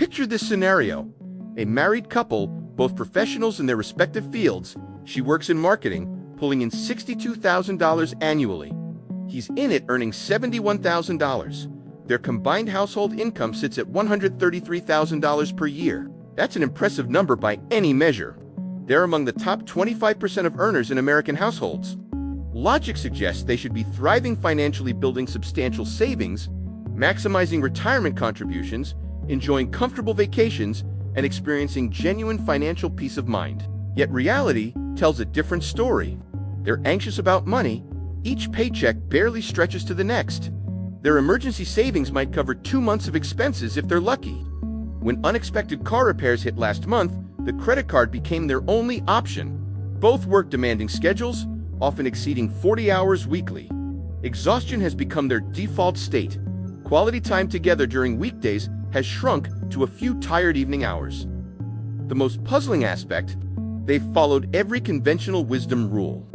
Picture this scenario. A married couple, both professionals in their respective fields. She works in marketing, pulling in $62,000 annually. He's in it earning $71,000. Their combined household income sits at $133,000 per year. That's an impressive number by any measure. They're among the top 25% of earners in American households. Logic suggests they should be thriving financially, building substantial savings, maximizing retirement contributions, enjoying comfortable vacations, and experiencing genuine financial peace of mind. Yet reality tells a different story. They're anxious about money. Each paycheck barely stretches to the next. Their emergency savings might cover 2 months of expenses if they're lucky. When unexpected car repairs hit last month, the credit card became their only option. Both work demanding schedules, often exceeding 40 hours weekly. Exhaustion has become their default state. Quality time together during weekdays has shrunk to a few tired evening hours. The most puzzling aspect, they've followed every conventional wisdom rule.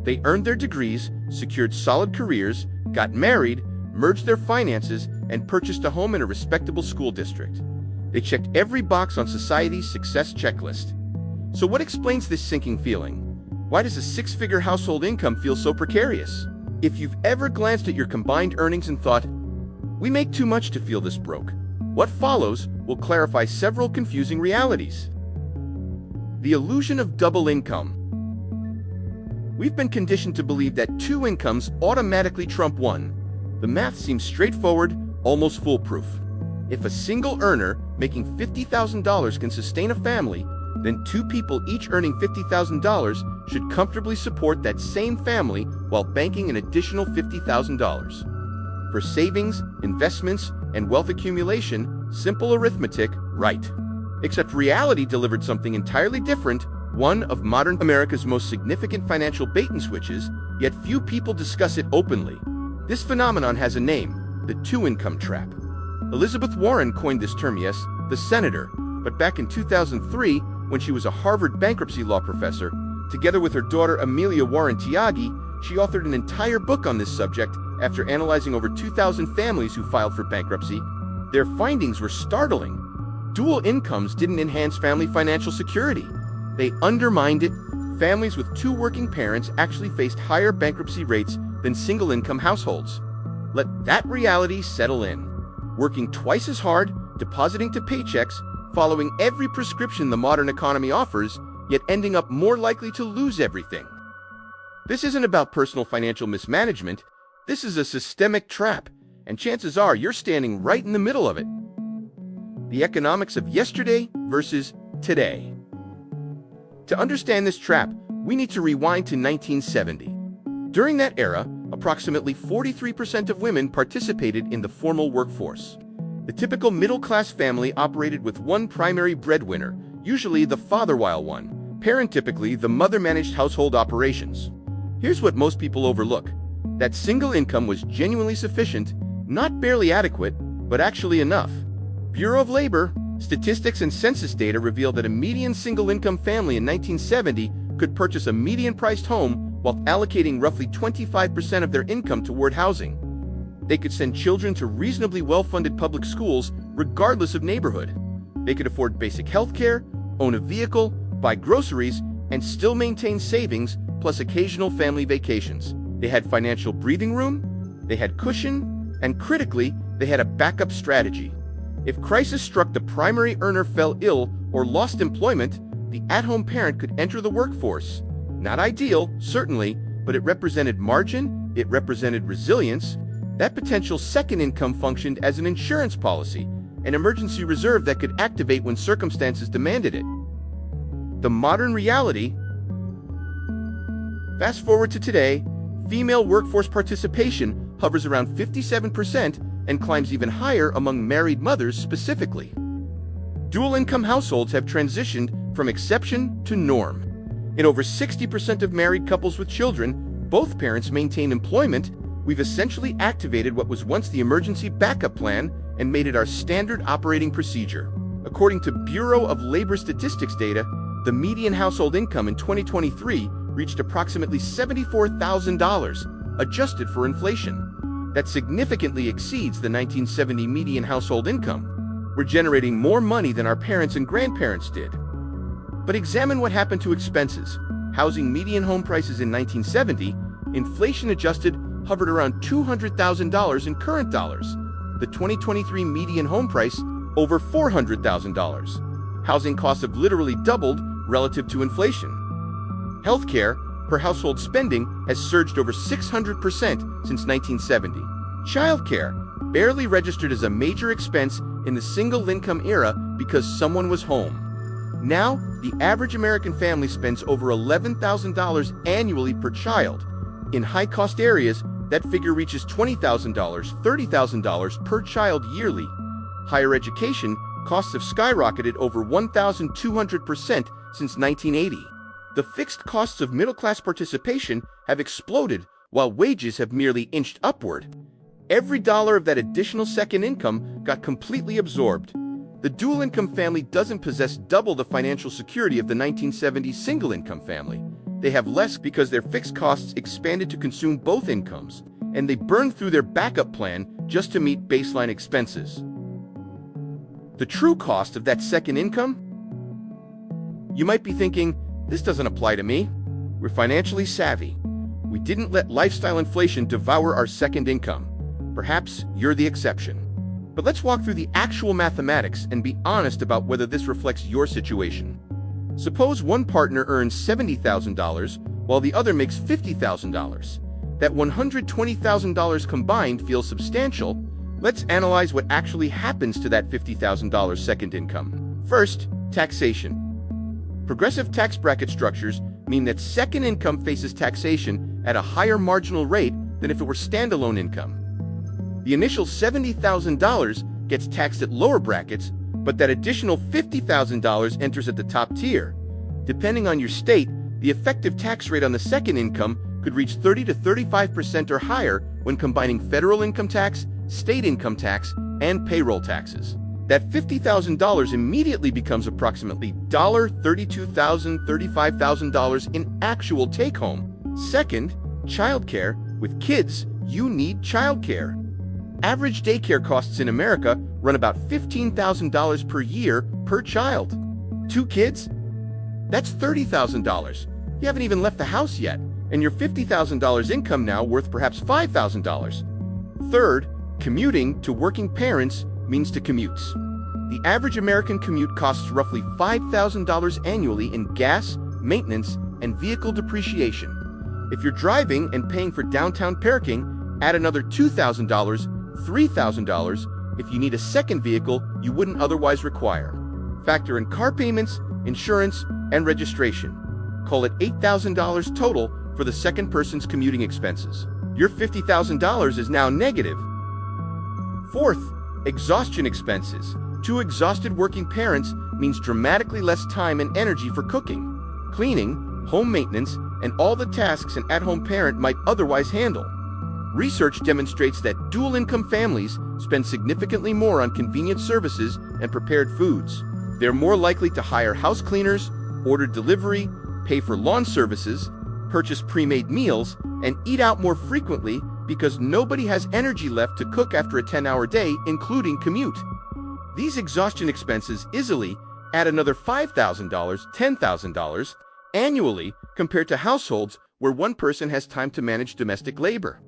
They earned their degrees, secured solid careers, got married, merged their finances, and purchased a home in a respectable school district. They checked every box on society's success checklist. So what explains this sinking feeling? Why does a six-figure household income feel so precarious? If you've ever glanced at your combined earnings and thought, "We make too much to feel this broke," what follows will clarify several confusing realities. The illusion of double income. We've been conditioned to believe that 2 incomes automatically trump 1. The math seems straightforward, almost foolproof. If a single earner making $50,000 can sustain a family, then 2 people each earning $50,000 should comfortably support that same family while banking an additional $50,000. For savings, investments, and wealth accumulation, simple arithmetic, right. Except reality delivered something entirely different, one of modern America's most significant financial bait-and-switches, yet few people discuss it openly. This phenomenon has a name, the 2-income trap. Elizabeth Warren coined this term, yes, the senator, but back in 2003, when she was a Harvard bankruptcy law professor, together with her daughter Amelia Warren Tyagi, she authored an entire book on this subject after analyzing over 2,000 families who filed for bankruptcy. Their findings were startling. Dual incomes didn't enhance family financial security. They undermined it. Families with 2 working parents actually faced higher bankruptcy rates than single-income households. Let that reality settle in. Working twice as hard, depositing to paychecks, following every prescription the modern economy offers, yet ending up more likely to lose everything. This isn't about personal financial mismanagement. This is a systemic trap, and chances are you're standing right in the middle of it. The economics of yesterday versus today. To understand this trap, we need to rewind to 1970. During that era, approximately 43% of women participated in the formal workforce. The typical middle-class family operated with one primary breadwinner, usually the father, while one parent, typically the mother, managed household operations. Here's what most people overlook. That single income was genuinely sufficient, not barely adequate, but actually enough. Bureau of Labor, Statistics and Census data reveal that a median single-income family in 1970 could purchase a median-priced home while allocating roughly 25% of their income toward housing. They could send children to reasonably well-funded public schools regardless of neighborhood. They could afford basic health care, own a vehicle, buy groceries, and still maintain savings, plus occasional family vacations. They had financial breathing room, they had cushion, and critically, they had a backup strategy. If crisis struck, the primary earner fell ill or lost employment, the at-home parent could enter the workforce. Not ideal, certainly, but it represented margin, it represented resilience. That potential second income functioned as an insurance policy, an emergency reserve that could activate when circumstances demanded it. The modern reality. Fast forward to today, female workforce participation hovers around 57% and climbs even higher among married mothers specifically. Dual-income households have transitioned from exception to norm. In over 60% of married couples with children, both parents maintain employment. We've essentially activated what was once the emergency backup plan and made it our standard operating procedure. According to Bureau of Labor Statistics data, the median household income in 2023 reached approximately $74,000, adjusted for inflation. That significantly exceeds the 1970 median household income. We're generating more money than our parents and grandparents did. But examine what happened to expenses. Housing median home prices in 1970, inflation adjusted, hovered around $200,000 in current dollars. The 2023 median home price, over $400,000. Housing costs have literally doubled relative to inflation. Healthcare per household spending has surged over 600% since 1970. Childcare barely registered as a major expense in the single-income era because someone was home. Now, the average American family spends over $11,000 annually per child. In high-cost areas, that figure reaches $20,000, $30,000 per child yearly. Higher education costs have skyrocketed over 1,200% since 1980. The fixed costs of middle-class participation have exploded while wages have merely inched upward. Every dollar of that additional second income got completely absorbed. The dual-income family doesn't possess double the financial security of the 1970s single-income family. They have less because their fixed costs expanded to consume both incomes, and they burned through their backup plan just to meet baseline expenses. The true cost of that second income? You might be thinking, this doesn't apply to me. We're financially savvy. We didn't let lifestyle inflation devour our second income. Perhaps you're the exception. But let's walk through the actual mathematics and be honest about whether this reflects your situation. Suppose one partner earns $70,000 while the other makes $50,000. That $120,000 combined feels substantial. Let's analyze what actually happens to that $50,000 second income. First, taxation. Progressive tax bracket structures mean that second income faces taxation at a higher marginal rate than if it were standalone income. The initial $70,000 gets taxed at lower brackets, but that additional $50,000 enters at the top tier. Depending on your state, the effective tax rate on the second income could reach 30 to 35% or higher when combining federal income tax, state income tax, and payroll taxes. That $50,000 immediately becomes approximately $32,000, $35,000 in actual take-home. Second, childcare. With kids, you need childcare. Average daycare costs in America run about $15,000 per year per child. 2 kids? That's $30,000. You haven't even left the house yet, and your $50,000 income now worth perhaps $5,000. Third, commuting to working parents means to commutes. The average American commute costs roughly $5,000 annually in gas, maintenance, and vehicle depreciation. If you're driving and paying for downtown parking, add another $2,000, $3,000 if you need a second vehicle you wouldn't otherwise require. Factor in car payments, insurance, and registration. Call it $8,000 total for the second person's commuting expenses. Your $50,000 is now negative. Fourth, exhaustion expenses. 2 exhausted working parents means dramatically less time and energy for cooking, cleaning, home maintenance, and all the tasks an at-home parent might otherwise handle. Research demonstrates that dual-income families spend significantly more on convenient services and prepared foods. They're more likely to hire house cleaners, order delivery, pay for lawn services, purchase pre-made meals, and eat out more frequently because nobody has energy left to cook after a 10-hour day, including commute. These exhaustion expenses easily add another $5,000, $10,000 annually compared to households where one person has time to manage domestic labor.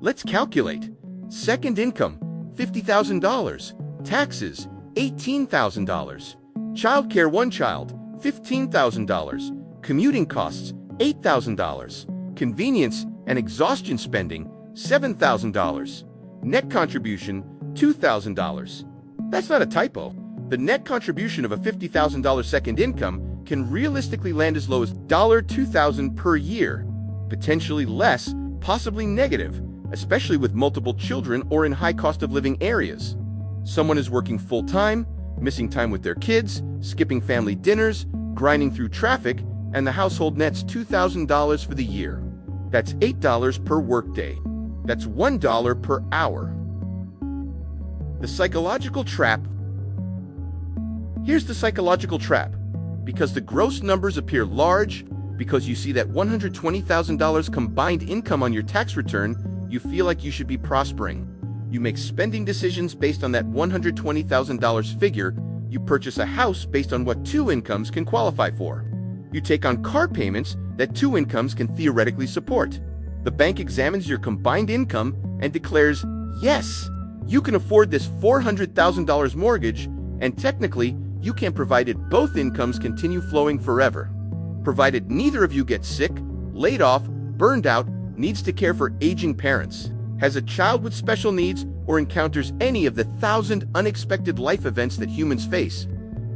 Let's calculate. Second income, $50,000. Taxes, $18,000. Childcare one child, $15,000. Commuting costs, $8,000. Convenience and exhaustion spending, $7,000. Net contribution, $2,000. That's not a typo. The net contribution of a $50,000 second income can realistically land as low as $2,000 per year, potentially less, possibly negative, especially with multiple children or in high cost of living areas. Someone is working full-time, missing time with their kids, skipping family dinners, grinding through traffic, and the household nets $2,000 for the year. That's $8 per workday. That's $1 per hour. The psychological trap. Here's the psychological trap. Because the gross numbers appear large, because you see that $120,000 combined income on your tax return, you feel like you should be prospering. You make spending decisions based on that $120,000 figure. You purchase a house based on what two incomes can qualify for. You take on car payments that two incomes can theoretically support. The bank examines your combined income and declares, yes, you can afford this $400,000 mortgage, and technically, you can provided both incomes continue flowing forever. Provided neither of you gets sick, laid off, burned out, needs to care for aging parents, has a child with special needs, or encounters any of the 1,000 unexpected life events that humans face.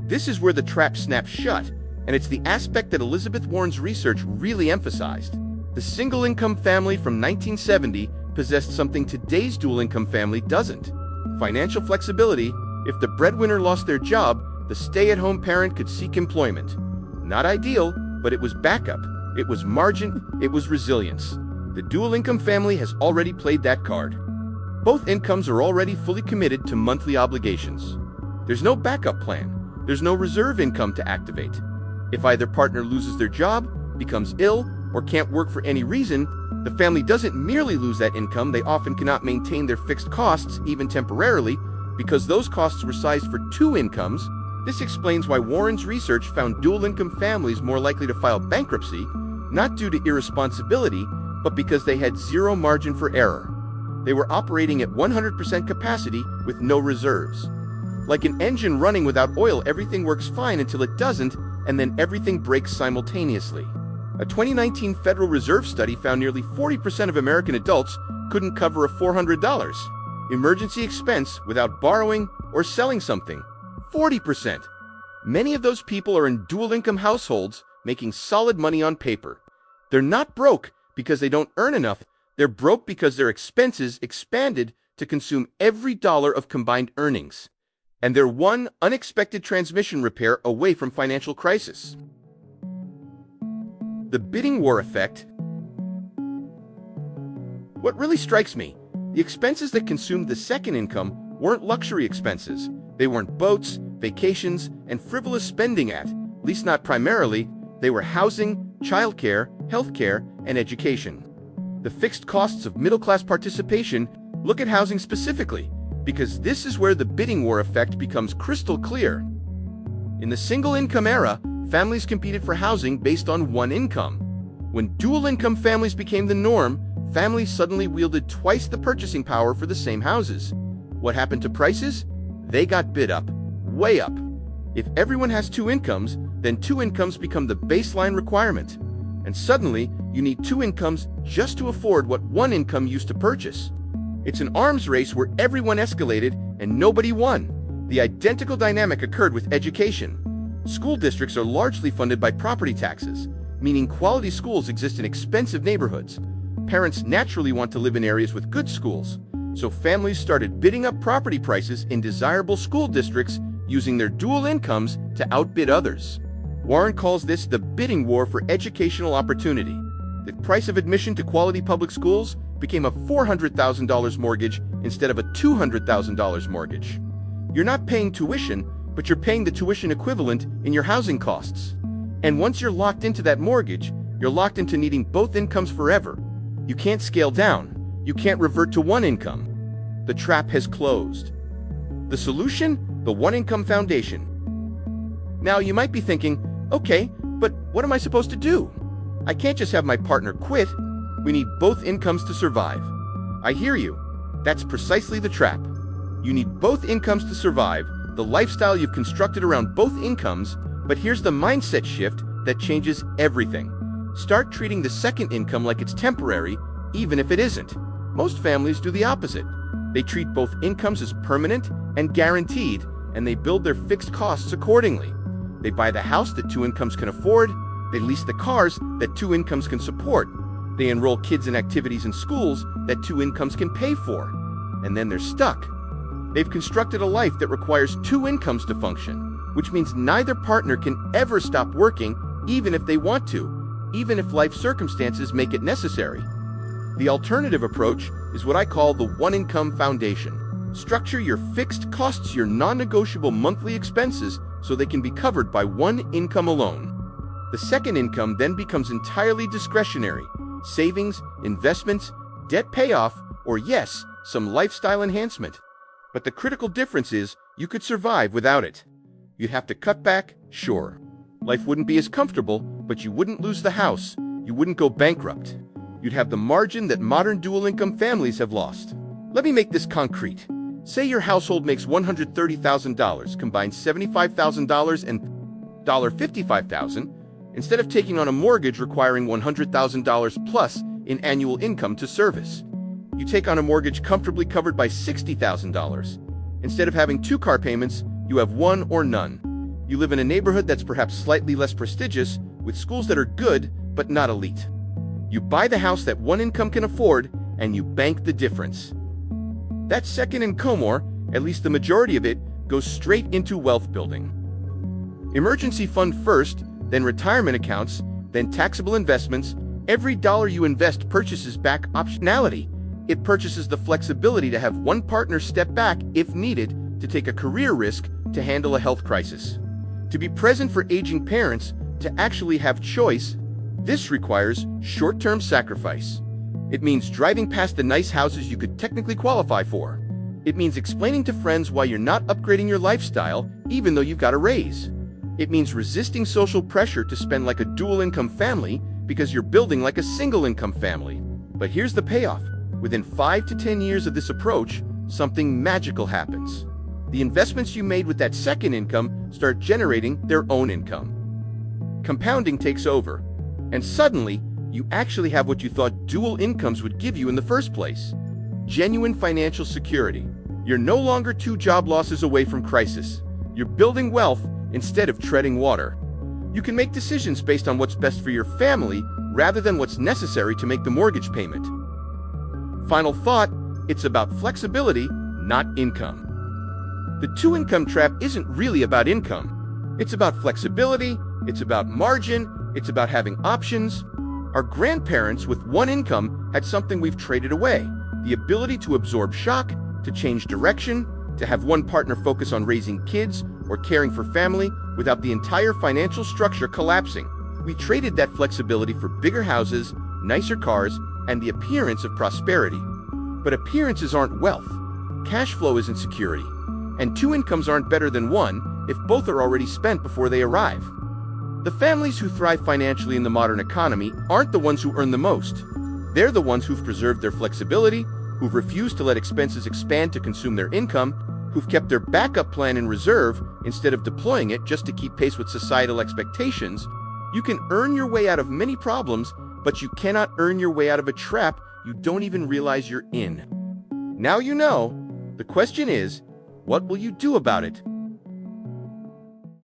This is where the trap snaps shut, and it's the aspect that Elizabeth Warren's research really emphasized. The single-income family from 1970 possessed something today's dual-income family doesn't: financial flexibility. If the breadwinner lost their job, the stay-at-home parent could seek employment. Not ideal, but it was backup. It was margin. It was resilience. The dual-income family has already played that card. Both incomes are already fully committed to monthly obligations. There's no backup plan. There's no reserve income to activate. If either partner loses their job, becomes ill, or can't work for any reason, the family doesn't merely lose that income, they often cannot maintain their fixed costs, even temporarily, because those costs were sized for two incomes. This explains why Warren's research found dual-income families more likely to file bankruptcy, not due to irresponsibility, but because they had zero margin for error. They were operating at 100% capacity with no reserves. Like an engine running without oil, everything works fine until it doesn't, and then everything breaks simultaneously. A 2019 Federal Reserve study found nearly 40% of American adults couldn't cover a $400 emergency expense without borrowing or selling something. 40%. Many of those people are in dual-income households making solid money on paper. They're not broke because they don't earn enough. They're broke because their expenses expanded to consume every dollar of combined earnings. And they're one unexpected transmission repair away from financial crisis. The bidding war effect. What really strikes me, the expenses that consumed the second income weren't luxury expenses. They weren't boats, vacations, and frivolous spending at least not primarily. They were housing, childcare, healthcare, and education. The fixed costs of middle-class participation. Look at housing specifically, because this is where the bidding war effect becomes crystal clear. In the single-income era, families competed for housing based on one income. When dual-income families became the norm, families suddenly wielded twice the purchasing power for the same houses. What happened to prices? They got bid up, way up. If everyone has two incomes, then two incomes become the baseline requirement. And suddenly, you need two incomes just to afford what one income used to purchase. It's an arms race where everyone escalated and nobody won. The identical dynamic occurred with education. School districts are largely funded by property taxes, meaning quality schools exist in expensive neighborhoods. Parents naturally want to live in areas with good schools, so families started bidding up property prices in desirable school districts using their dual incomes to outbid others. Warren calls this the bidding war for educational opportunity. The price of admission to quality public schools became a $400,000 mortgage instead of a $200,000 mortgage. You're not paying tuition, but you're paying the tuition equivalent in your housing costs. And once you're locked into that mortgage, you're locked into needing both incomes forever. You can't scale down. You can't revert to one income. The trap has closed. The solution? The one-income foundation. Now, you might be thinking, okay, but what am I supposed to do? I can't just have my partner quit. We need both incomes to survive. I hear you. That's precisely the trap. You need both incomes to survive, the lifestyle you've constructed around both incomes, but here's the mindset shift that changes everything. Start treating the second income like it's temporary, even if it isn't. Most families do the opposite. They treat both incomes as permanent and guaranteed, and they build their fixed costs accordingly. They buy the house that two incomes can afford. They lease the cars that two incomes can support. They enroll kids in activities in schools that two incomes can pay for. And then they're stuck. They've constructed a life that requires two incomes to function, which means neither partner can ever stop working, even if they want to, even if life circumstances make it necessary. The alternative approach is what I call the one-income foundation. Structure your fixed costs, your non-negotiable monthly expenses, so they can be covered by one income alone. The second income then becomes entirely discretionary. Savings, investments, debt payoff, or yes, some lifestyle enhancement. But the critical difference is you could survive without it. You'd have to cut back, sure. Life wouldn't be as comfortable, but you wouldn't lose the house. You wouldn't go bankrupt. You'd have the margin that modern dual-income families have lost. Let me make this concrete. Say your household makes $130,000, combined $75,000 and $55,000, instead of taking on a mortgage requiring $100,000 plus in annual income to service. You take on a mortgage comfortably covered by $60,000. Instead of having 2 car payments, you have 1 or none. You live in a neighborhood that's perhaps slightly less prestigious, with schools that are good but not elite. You buy the house that one income can afford, and you bank the difference. That second income, or at least the majority of it, goes straight into wealth building. Emergency fund first, then retirement accounts, then taxable investments. Every dollar you invest purchases back optionality. It purchases the flexibility to have one partner step back if needed, to take a career risk, to handle a health crisis. To be present for aging parents, to actually have choice. This requires short-term sacrifice. It means driving past the nice houses you could technically qualify for. It means explaining to friends why you're not upgrading your lifestyle, even though you've got a raise. It means resisting social pressure to spend like a dual-income family because you're building like a single-income family. But here's the payoff. Within 5 to 10 years of this approach, something magical happens. The investments you made with that second income start generating their own income. Compounding takes over, and suddenly, you actually have what you thought dual incomes would give you in the first place. Genuine financial security. You're no longer 2 job losses away from crisis. You're building wealth instead of treading water. You can make decisions based on what's best for your family rather than what's necessary to make the mortgage payment. Final thought, it's about flexibility, not income. The 2-income trap isn't really about income. It's about flexibility, it's about margin, it's about having options. Our grandparents with 1 income had something we've traded away: the ability to absorb shock, to change direction, to have one partner focus on raising kids or caring for family without the entire financial structure collapsing. We traded that flexibility for bigger houses, nicer cars, and the appearance of prosperity. But appearances aren't wealth. Cash flow isn't security. And 2 incomes aren't better than 1 if both are already spent before they arrive. The families who thrive financially in the modern economy aren't the ones who earn the most. They're the ones who've preserved their flexibility, who've refused to let expenses expand to consume their income, who've kept their backup plan in reserve instead of deploying it just to keep pace with societal expectations. You can earn your way out of many problems, but you cannot earn your way out of a trap you don't even realize you're in. Now you know. The question is, what will you do about it?